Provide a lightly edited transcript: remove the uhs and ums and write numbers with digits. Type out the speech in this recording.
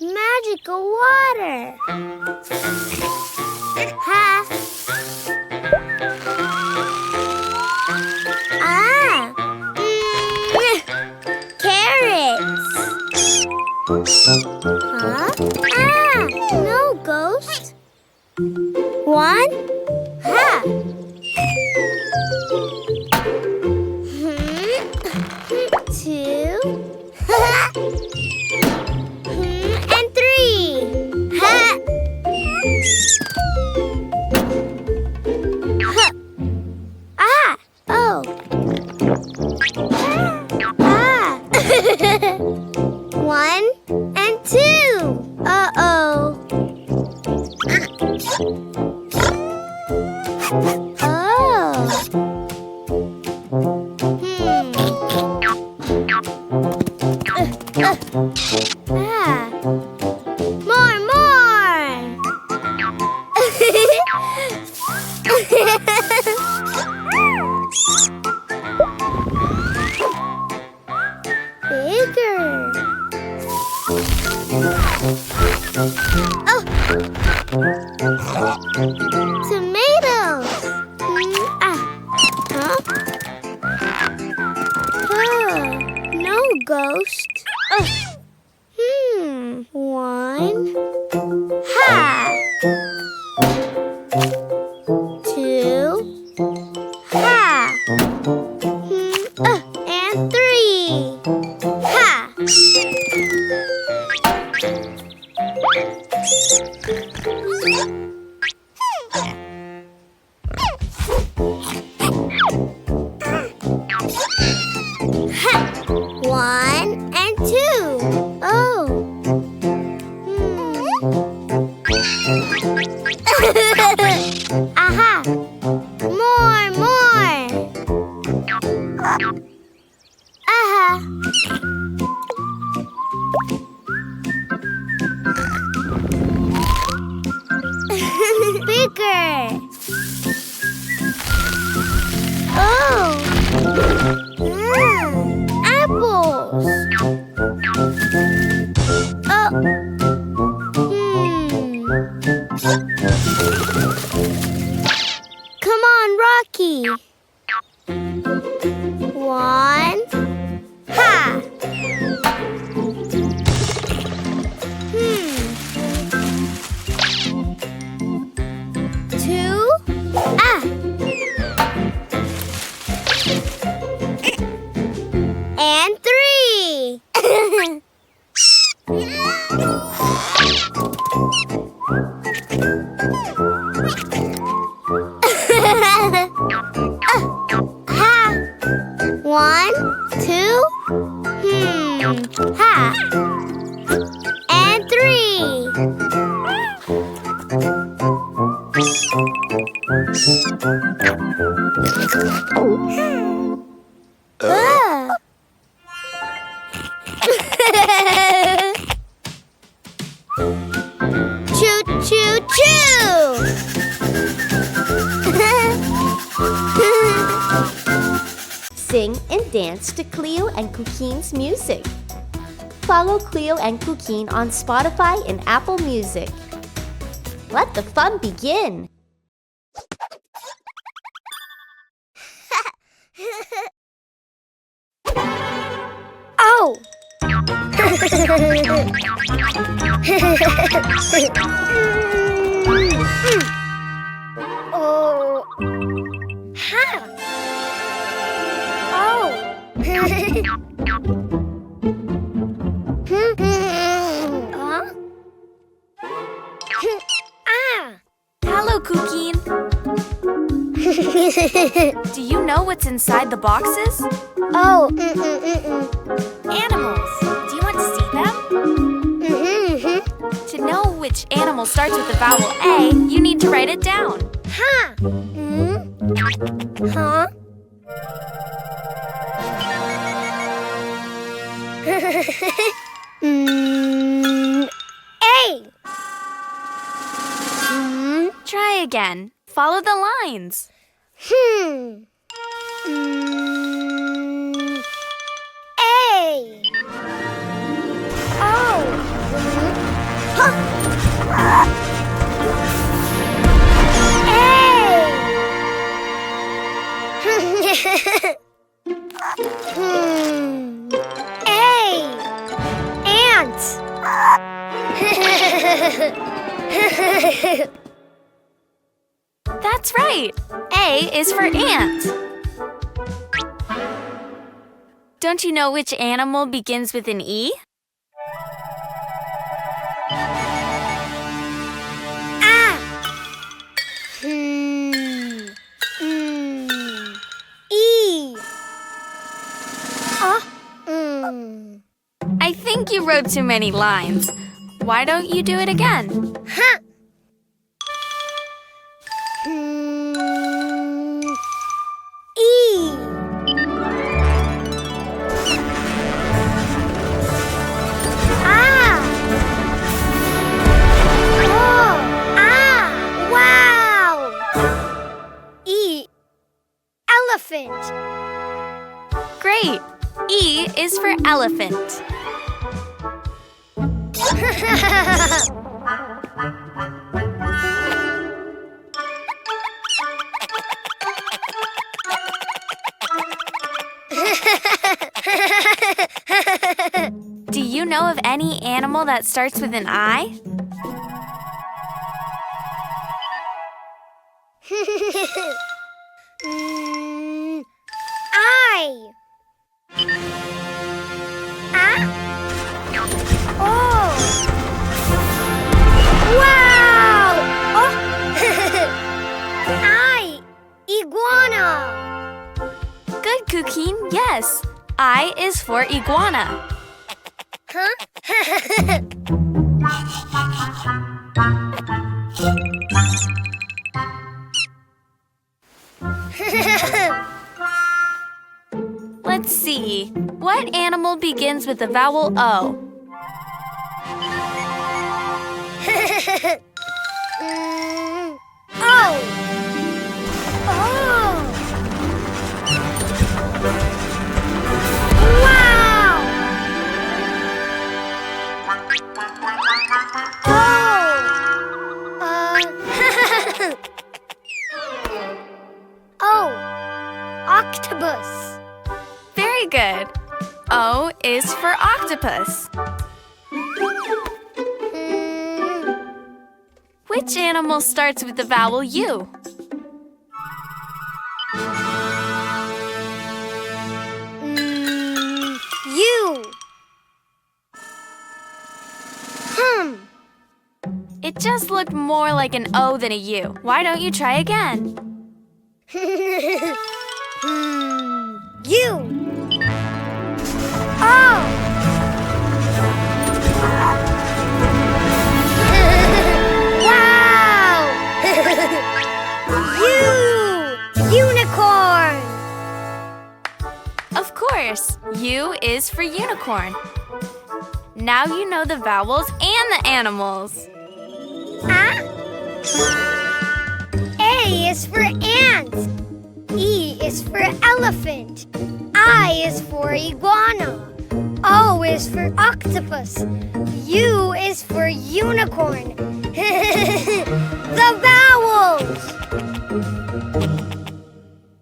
Magical water. Ha. Ah. Carrots. Huh? Ah, no ghost. One. Ha. Two. And three. Ha. Ah. Oh. Ah. One and two. Uh-oh. Oh. Ah. More. Bigger. Oh. Tomatoes. Huh? No ghost. One. Ha. Two. Ha. And three. Ha. One and two. Oh. Aha. More. Aha. Bigger. Oh. Apples. Oh. Come on, Rocky. One. Ha. Two. Ah. And three. Ha. One, two. Ha. And three. Choo, choo, choo! Sing and dance to Cleo and Cuquin's music. Follow Cleo and Cuquin on Spotify and Apple Music. Let the fun begin! Oh! Oh! Ha! Oh! Huh? Ah! Hello, Cuquin. Do you know what's inside the boxes? Oh! Animals. Do you want to see them? To know which animal starts with the vowel A, you need to write it down. Ha! Huh? A! Try again. Follow the lines. A! Oh! That's right. A is for ant. Don't you know which animal begins with an E? Ah. E. I think you wrote too many lines. Why don't you do it again? Huh. E. Ah. Oh. Ah. Wow. E. Elephant. Great. E is for elephant. Do you know of any animal that starts with an I? I. Ah. Oh. Wow. Oh. I. Iguana. Good, Cuquin. Yes. I is for iguana. Huh? Let's see. What animal begins with the vowel O? Oh. Oh. Wow. Oh. Octopus. Very good. O is for octopus. Which animal starts with the vowel U? U. It just looked more like an O than a U. Why don't you try again? U. Oh. Wow. Unicorn. Of course, U is for unicorn. Now you know the vowels and the animals. Ah. A is for ant. E is for elephant. I is for iguana. O is for octopus. U is for unicorn. The vowels.